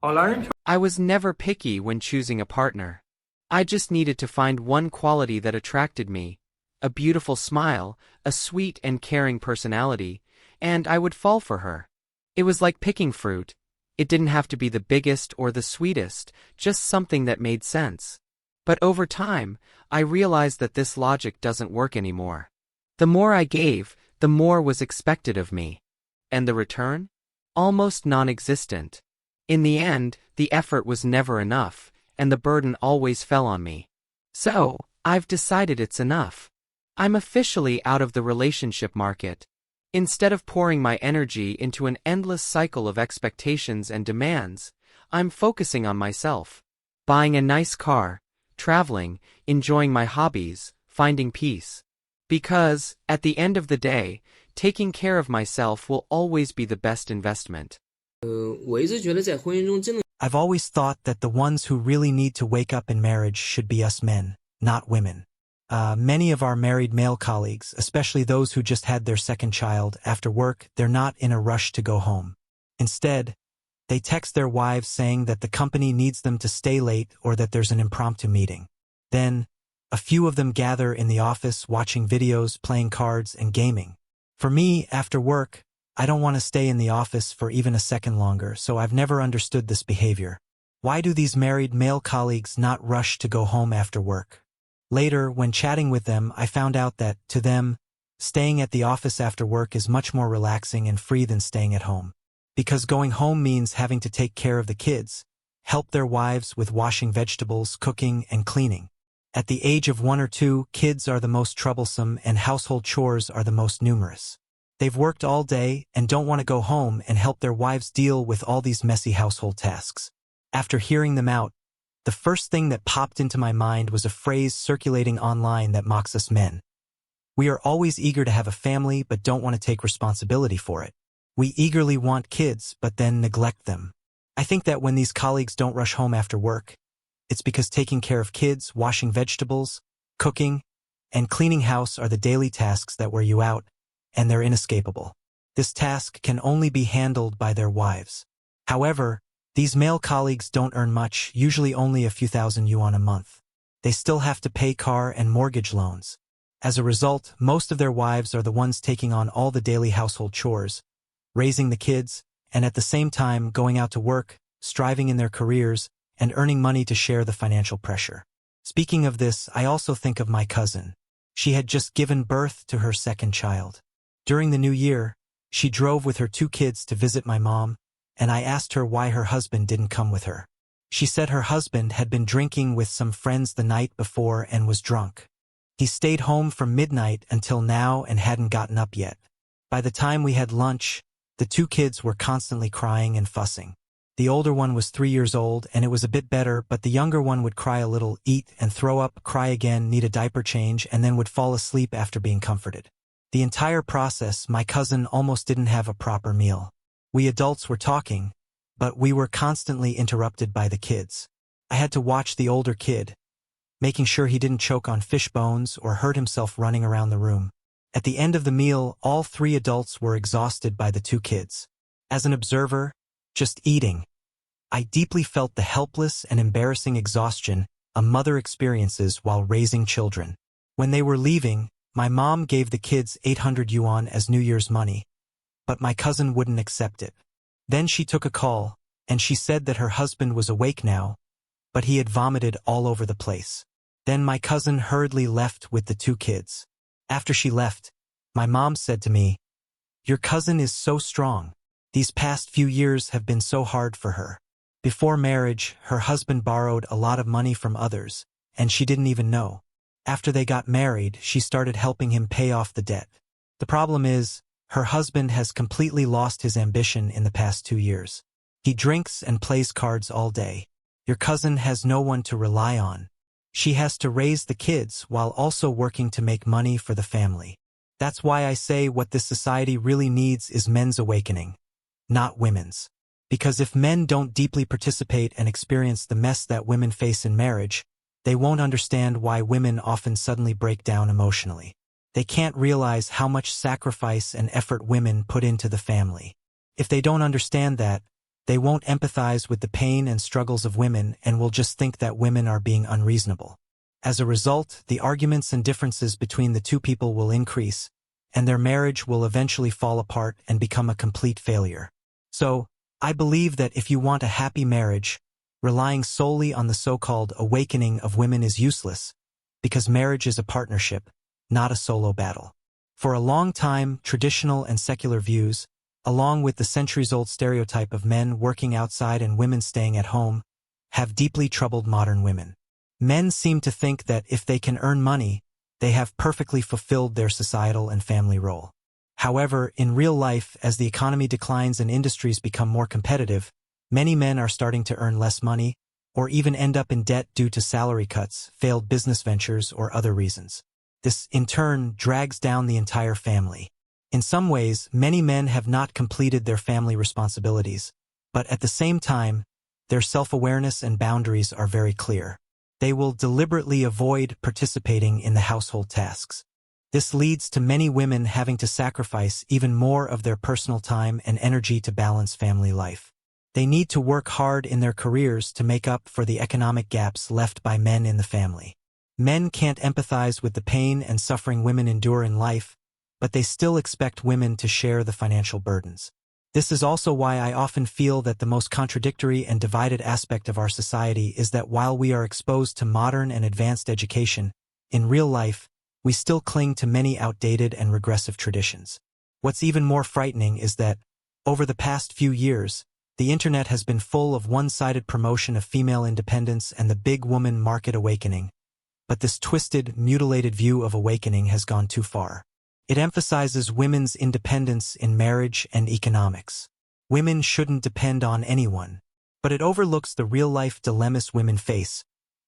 I was never picky when choosing a partner. I just needed to find one quality that attracted me, a beautiful smile, a sweet and caring personality, and I would fall for her. It was like picking fruit. It didn't have to be the biggest or the sweetest, just something that made sense. But over time, I realized that this logic doesn't work anymore. The more I gave, the more was expected of me. And the return? Almost non-existent. In the end, the effort was never enough, and the burden always fell on me. So, I've decided it's enough. I'm officially out of the relationship market. Instead of pouring my energy into an endless cycle of expectations and demands, I'm focusing on myself. Buying a nice car, traveling, enjoying my hobbies, finding peace. Because, at the end of the day, taking care of myself will always be the best investment. I've always thought that the ones who really need to wake up in marriage should be us men, not women. Many of our married male colleagues, especially those who just had their second child, after work, they're not in a rush to go home. Instead, they text their wives saying that the company needs them to stay late or that there's an impromptu meeting. Then, a few of them gather in the office watching videos, playing cards, and gaming. For me, after work, I don't want to stay in the office for even a second longer, so I've never understood this behavior. Why do these married male colleagues not rush to go home after work? Later, when chatting with them, I found out that, to them, staying at the office after work is much more relaxing and free than staying at home. Because going home means having to take care of the kids, help their wives with washing vegetables, cooking, and cleaning. At the age of 1 or 2, kids are the most troublesome and household chores are the most numerous. They've worked all day and don't want to go home and help their wives deal with all these messy household tasks. After hearing them out, the first thing that popped into my mind was a phrase circulating online that mocks us men. We are always eager to have a family but don't want to take responsibility for it. We eagerly want kids but then neglect them. I think that when these colleagues don't rush home after work, it's because taking care of kids, washing vegetables, cooking, and cleaning house are the daily tasks that wear you out, and they're inescapable. This task can only be handled by their wives. However, these male colleagues don't earn much, usually only a few thousand yuan a month. They still have to pay car and mortgage loans. As a result, most of their wives are the ones taking on all the daily household chores, raising the kids, and at the same time going out to work, striving in their careers, and earning money to share the financial pressure. Speaking of this, I also think of my cousin. She had just given birth to her second child. During the new year, she drove with her 2 kids to visit my mom, and I asked her why her husband didn't come with her. She said her husband had been drinking with some friends the night before and was drunk. He stayed home from midnight until now and hadn't gotten up yet. By the time we had lunch, the 2 kids were constantly crying and fussing. The older one was 3 years old and it was a bit better, but the younger one would cry a little, eat and throw up, cry again, need a diaper change, and then would fall asleep after being comforted. The entire process, my cousin almost didn't have a proper meal. We adults were talking, but we were constantly interrupted by the kids. I had to watch the older kid, making sure he didn't choke on fish bones or hurt himself running around the room. At the end of the meal, all 3 adults were exhausted by the 2 kids. As an observer, just eating, I deeply felt the helpless and embarrassing exhaustion a mother experiences while raising children. When they were leaving, my mom gave the kids 800 yuan as New Year's money, but my cousin wouldn't accept it. Then she took a call, and she said that her husband was awake now, but he had vomited all over the place. Then my cousin hurriedly left with the 2 kids. After she left, my mom said to me, "Your cousin is so strong. These past few years have been so hard for her. Before marriage, her husband borrowed a lot of money from others, and she didn't even know. After they got married, she started helping him pay off the debt. The problem is, her husband has completely lost his ambition in the past 2 years. He drinks and plays cards all day. Your cousin has no one to rely on. She has to raise the kids while also working to make money for the family. That's why I say what this society really needs is men's awakening, not women's. Because if men don't deeply participate and experience the mess that women face in marriage, they won't understand why women often suddenly break down emotionally. They can't realize how much sacrifice and effort women put into the family. If they don't understand that, They won't empathize with the pain and struggles of women and will just think that women are being unreasonable. As a result, the arguments and differences between the two people will increase, and their marriage will eventually fall apart and become a complete failure. So, I believe that if you want a happy marriage, relying solely on the so-called awakening of women is useless, because marriage is a partnership, not a solo battle. For a long time, traditional and secular views, along with the centuries-old stereotype of men working outside and women staying at home, have deeply troubled modern women. Men seem to think that if they can earn money, they have perfectly fulfilled their societal and family role. However, in real life, as the economy declines and industries become more competitive, many men are starting to earn less money, or even end up in debt due to salary cuts, failed business ventures, or other reasons. This, in turn, drags down the entire family. In some ways, many men have not completed their family responsibilities, but at the same time, their self-awareness and boundaries are very clear. They will deliberately avoid participating in the household tasks. This leads to many women having to sacrifice even more of their personal time and energy to balance family life. They need to work hard in their careers to make up for the economic gaps left by men in the family. Men can't empathize with the pain and suffering women endure in life, but they still expect women to share the financial burdens. This is also why I often feel that the most contradictory and divided aspect of our society is that while we are exposed to modern and advanced education, in real life, we still cling to many outdated and regressive traditions. What's even more frightening is that, over the past few years, the internet has been full of one-sided promotion of female independence and the big woman market awakening. But this twisted, mutilated view of awakening has gone too far. It emphasizes women's independence in marriage and economics. Women shouldn't depend on anyone. But it overlooks the real-life dilemmas women face,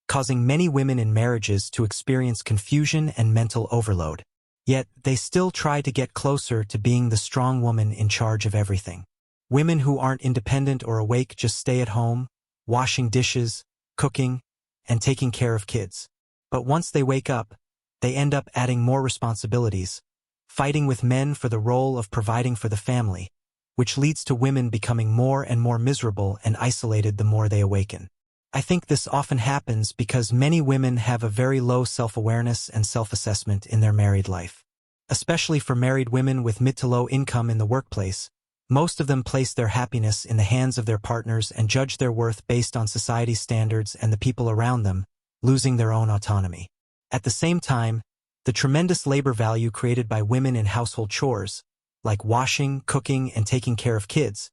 causing many women in marriages to experience confusion and mental overload. Yet, they still try to get closer to being the strong woman in charge of everything. Women who aren't independent or awake just stay at home, washing dishes, cooking, and taking care of kids. But once they wake up, they end up adding more responsibilities, fighting with men for the role of providing for the family, which leads to women becoming more and more miserable and isolated the more they awaken. I think this often happens because many women have a very low self-awareness and self-assessment in their married life. Especially for married women with mid to low income in the workplace, most of them place their happiness in the hands of their partners and judge their worth based on society's standards and the people around them, losing their own autonomy. At the same time, the tremendous labor value created by women in household chores, like washing, cooking, and taking care of kids,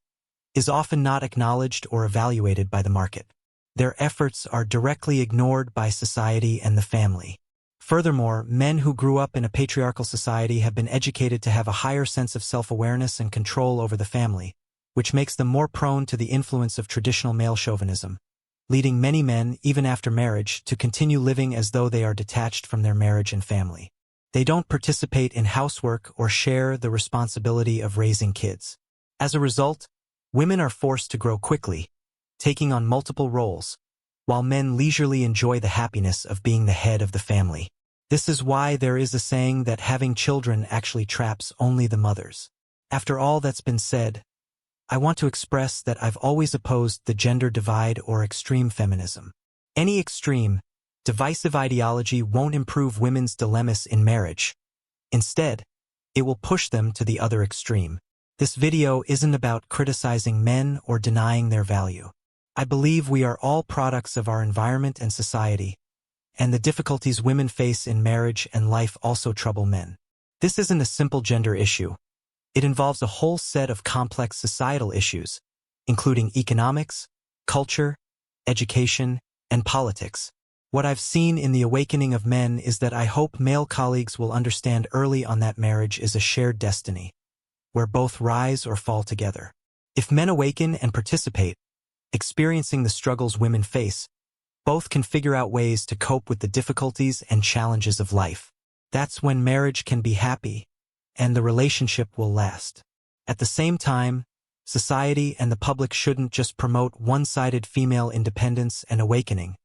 is often not acknowledged or evaluated by the market. Their efforts are directly ignored by society and the family. Furthermore, men who grew up in a patriarchal society have been educated to have a higher sense of self-awareness and control over the family, which makes them more prone to the influence of traditional male chauvinism, leading many men, even after marriage, to continue living as though they are detached from their marriage and family. They don't participate in housework or share the responsibility of raising kids. As a result, women are forced to grow quickly, taking on multiple roles, while men leisurely enjoy the happiness of being the head of the family. This is why there is a saying that having children actually traps only the mothers. After all that's been said, I want to express that I've always opposed the gender divide or extreme feminism. Any extreme, divisive ideology won't improve women's dilemmas in marriage. Instead, it will push them to the other extreme. This video isn't about criticizing men or denying their value. I believe we are all products of our environment and society, and the difficulties women face in marriage and life also trouble men. This isn't a simple gender issue. It involves a whole set of complex societal issues, including economics, culture, education, and politics. What I've seen in the awakening of men is that I hope male colleagues will understand early on that marriage is a shared destiny, where both rise or fall together. If men awaken and participate, experiencing the struggles women face, both can figure out ways to cope with the difficulties and challenges of life. That's when marriage can be happy, and the relationship will last. At the same time, society and the public shouldn't just promote one-sided female independence and awakening,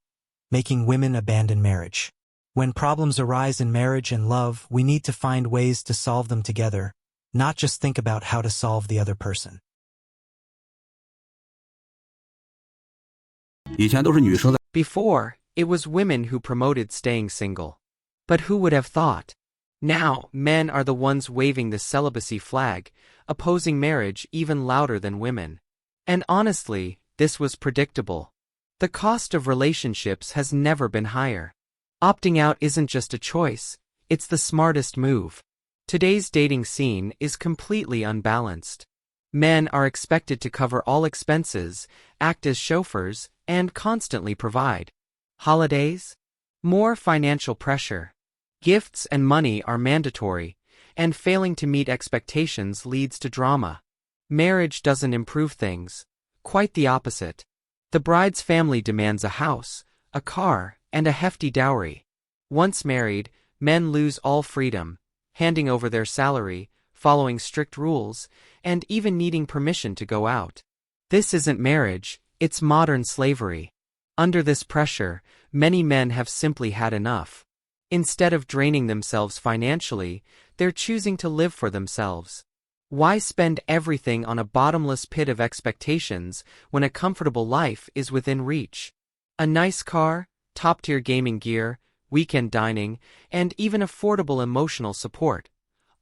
making women abandon marriage. When problems arise in marriage and love, we need to find ways to solve them together, not just think about how to solve the other person. 以前都是女生在 Before, it was women who promoted staying single. But who would have thought? Now, men are the ones waving the celibacy flag, opposing marriage even louder than women. And honestly, this was predictable. The cost of relationships has never been higher. Opting out isn't just a choice, it's the smartest move. Today's dating scene is completely unbalanced. Men are expected to cover all expenses, act as chauffeurs, and constantly provide. Holidays? More financial pressure. Gifts and money are mandatory, and failing to meet expectations leads to drama. Marriage doesn't improve things. Quite the opposite. The bride's family demands a house, a car, and a hefty dowry. Once married, men lose all freedom, handing over their salary, following strict rules, and even needing permission to go out. This isn't marriage, it's modern slavery. Under this pressure, many men have simply had enough. Instead of draining themselves financially, they're choosing to live for themselves. Why spend everything on a bottomless pit of expectations when a comfortable life is within reach? A nice car, top-tier gaming gear, weekend dining, and even affordable emotional support,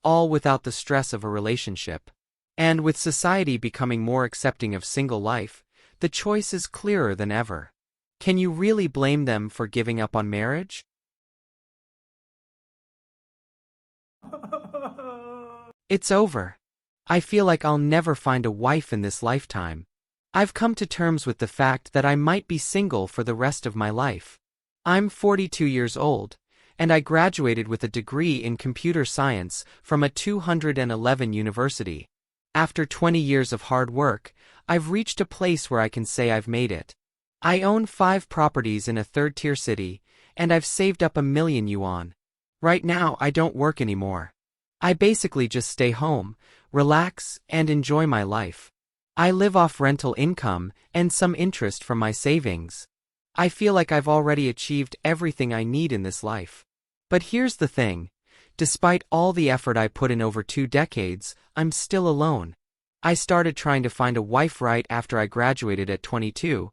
all without the stress of a relationship. And with society becoming more accepting of single life, the choice is clearer than ever. Can you really blame them for giving up on marriage? It's over. I feel like I'll never find a wife in this lifetime. I've come to terms with the fact that I might be single for the rest of my life. I'm 42 years old, and I graduated with a degree in computer science from a 211 university. After 20 years of hard work, I've reached a place where I can say I've made it. I own 5 properties in a third-tier city, and I've saved up $1,000,000 yuan. Right now I don't work anymore. I basically just stay home, relax, and enjoy my life. I live off rental income and some interest from my savings. I feel like I've already achieved everything I need in this life. But here's the thing. Despite all the effort I put in over 2 decades, I'm still alone. I started trying to find a wife right after I graduated at 22,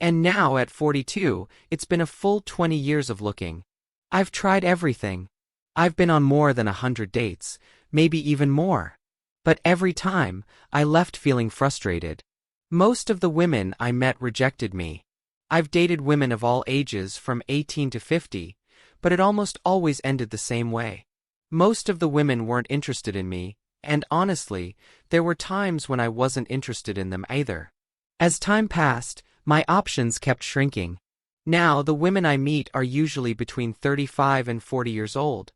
and now at 42, it's been a full 20 years of looking. I've tried everything. I've been on more than 100 dates, maybe even more. But every time, I left feeling frustrated. Most of the women I met rejected me. I've dated women of all ages from 18 to 50, but it almost always ended the same way. Most of the women weren't interested in me, and honestly, there were times when I wasn't interested in them either. As time passed, my options kept shrinking. Now the women I meet are usually between 35 and 40 years old,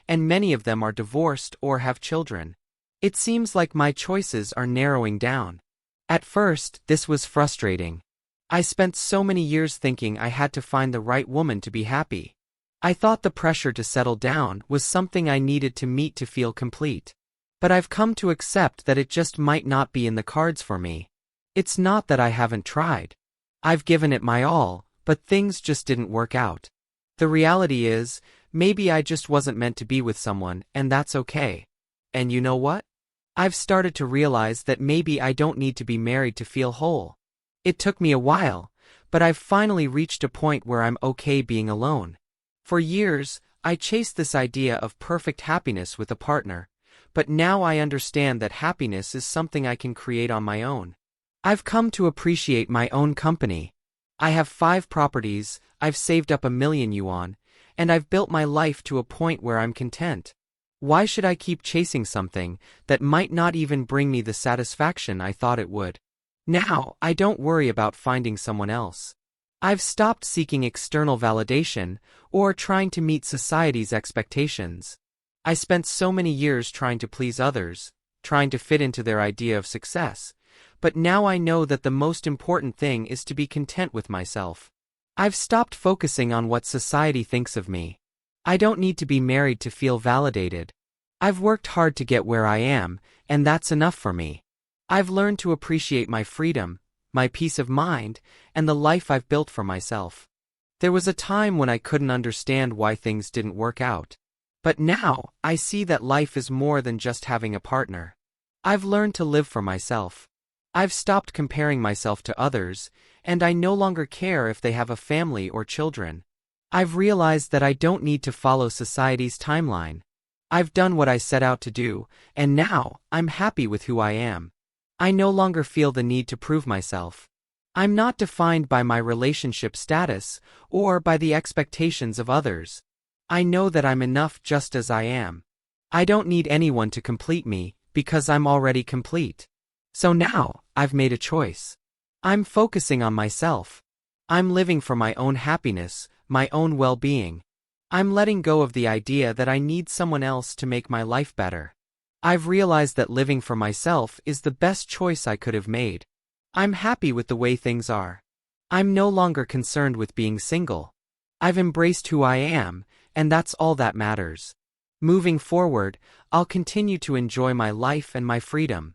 and many of them are divorced or have children. It seems like my choices are narrowing down. At first, this was frustrating. I spent so many years thinking I had to find the right woman to be happy. I thought the pressure to settle down was something I needed to meet to feel complete. But I've come to accept that it just might not be in the cards for me. It's not that I haven't tried. I've given it my all, but things just didn't work out. The reality is, maybe I just wasn't meant to be with someone, and that's okay. And you know what? I've started to realize that maybe I don't need to be married to feel whole. It took me a while, but I've finally reached a point where I'm okay being alone. For years, I chased this idea of perfect happiness with a partner, but now I understand that happiness is something I can create on my own. I've come to appreciate my own company. I have 5 properties, I've saved up $1,000,000 yuan, and I've built my life to a point where I'm content. Why should I keep chasing something that might not even bring me the satisfaction I thought it would? Now, I don't worry about finding someone else. I've stopped seeking external validation or trying to meet society's expectations. I spent so many years trying to please others, trying to fit into their idea of success, but now I know that the most important thing is to be content with myself. I've stopped focusing on what society thinks of me. I don't need to be married to feel validated. I've worked hard to get where I am, and that's enough for me. I've learned to appreciate my freedom, my peace of mind, and the life I've built for myself. There was a time when I couldn't understand why things didn't work out. But now, I see that life is more than just having a partner. I've learned to live for myself. I've stopped comparing myself to others, and I no longer care if they have a family or children. I've realized that I don't need to follow society's timeline. I've done what I set out to do, and now, I'm happy with who I am. I no longer feel the need to prove myself. I'm not defined by my relationship status, or by the expectations of others. I know that I'm enough just as I am. I don't need anyone to complete me, because I'm already complete. So now, I've made a choice. I'm focusing on myself. I'm living for my own happiness, my own well-being. I'm letting go of the idea that I need someone else to make my life better. I've realized that living for myself is the best choice I could have made. I'm happy with the way things are. I'm no longer concerned with being single. I've embraced who I am, and that's all that matters. Moving forward, I'll continue to enjoy my life and my freedom.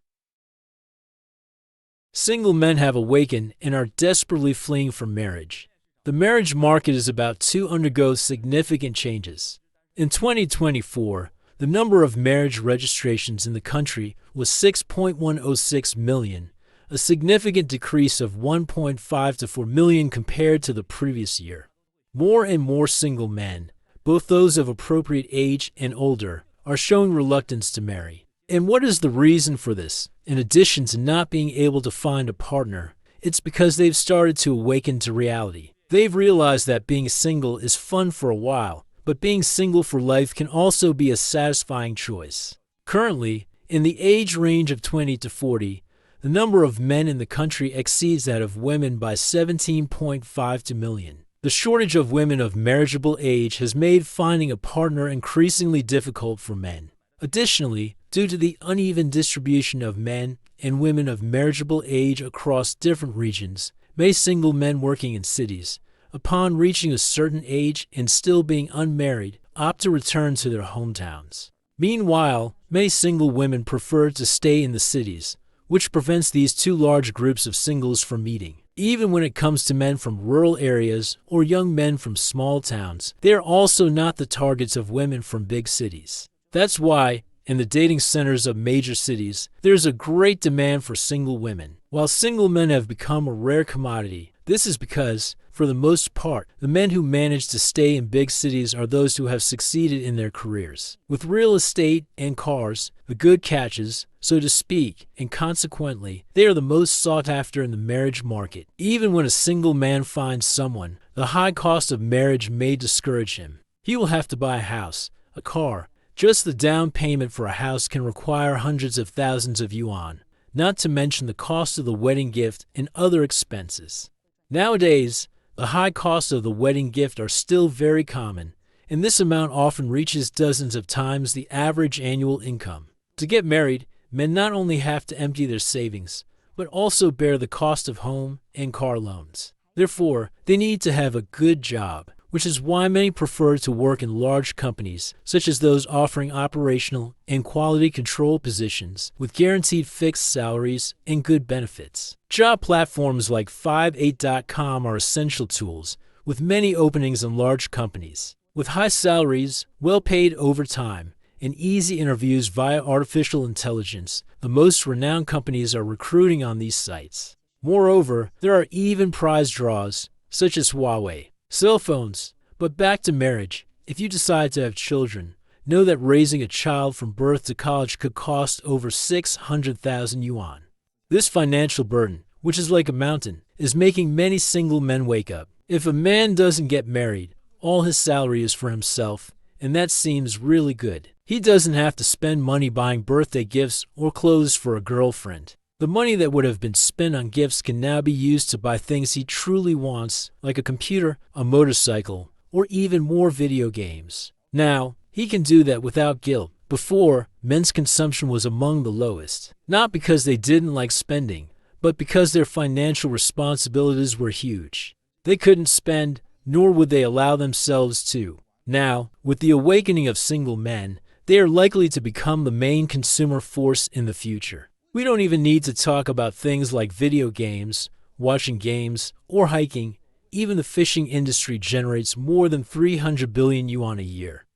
Single men have awakened and are desperately fleeing from marriage. The marriage market is about to undergo significant changes. In 2024, the number of marriage registrations in the country was 6.106 million, a significant decrease of 1.5 to 4 million compared to the previous year. More and more single men, both those of appropriate age and older, are showing reluctance to marry. And what is the reason for this? In addition to not being able to find a partner, it's because they've started to awaken to reality. They've realized that being single is fun for a while, but being single for life can also be a satisfying choice. Currently, in the age range of 20 to 40, the number of men in the country exceeds that of women by 17.5 million. The shortage of women of marriageable age has made finding a partner increasingly difficult for men. Additionally, due to the uneven distribution of men and women of marriageable age across different regions, many single men working in cities, upon reaching a certain age and still being unmarried, opt to return to their hometowns. Meanwhile, many single women prefer to stay in the cities, which prevents these two large groups of singles from meeting. Even when it comes to men from rural areas or young men from small towns, they are also not the targets of women from big cities. That's why, in the dating centers of major cities, there's a great demand for single women. While single men have become a rare commodity, this is because, for the most part, the men who manage to stay in big cities are those who have succeeded in their careers. With real estate and cars, the good catches, so to speak, and consequently, they are the most sought after in the marriage market. Even when a single man finds someone, the high cost of marriage may discourage him. He will have to buy a house, a car. Just the down payment for a house can require hundreds of thousands of yuan, not to mention the cost of the wedding gift and other expenses. Nowadays, the high costs of the wedding gift are still very common, and this amount often reaches dozens of times the average annual income. To get married, men not only have to empty their savings, but also bear the cost of home and car loans. Therefore, they need to have a good job, which is why many prefer to work in large companies, such as those offering operational and quality control positions with guaranteed fixed salaries and good benefits. Job platforms like 58.com are essential tools, with many openings in large companies. With high salaries, well-paid overtime, and easy interviews via artificial intelligence, the most renowned companies are recruiting on these sites. Moreover, there are even prize draws, such as Huawei. Cell phones. But back to marriage. If you decide to have children, know that raising a child from birth to college could cost over 600,000 yuan. This financial burden, which is like a mountain, is making many single men wake up. If a man doesn't get married, all his salary is for himself, and that seems really good. He doesn't have to spend money buying birthday gifts or clothes for a girlfriend. The money that would have been spent on gifts can now be used to buy things he truly wants, like a computer, a motorcycle, or even more video games. Now, he can do that without guilt. Before, men's consumption was among the lowest, not because they didn't like spending, but because their financial responsibilities were huge. They couldn't spend, nor would they allow themselves to. Now, with the awakening of single men, they are likely to become the main consumer force in the future. We don't even need to talk about things like video games, watching games, or hiking. Even the fishing industry generates more than 300 billion yuan a year.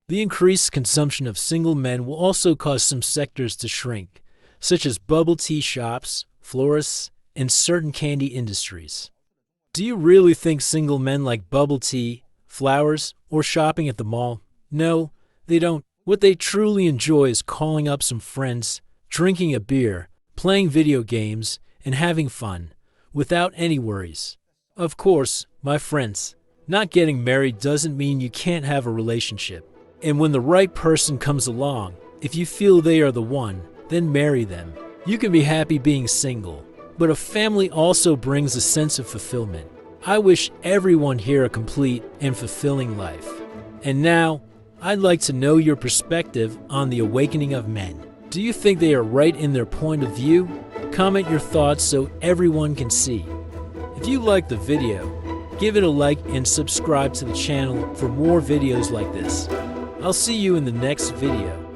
The increased consumption of single men will also cause some sectors to shrink, such as bubble tea shops, florists, and certain candy industries. Do you really think single men like bubble tea, flowers, or shopping at the mall? No, they don't. What they truly enjoy is calling up some friends, drinking a beer, playing video games, and having fun, without any worries. Of course, my friends, not getting married doesn't mean you can't have a relationship. And when the right person comes along, if you feel they are the one, then marry them. You can be happy being single, but a family also brings a sense of fulfillment. I wish everyone here a complete and fulfilling life. And now, I'd like to know your perspective on the awakening of men. Do you think they are right in their point of view? Comment your thoughts so everyone can see. If you liked the video, give it a like and subscribe to the channel for more videos like this. I'll see you in the next video.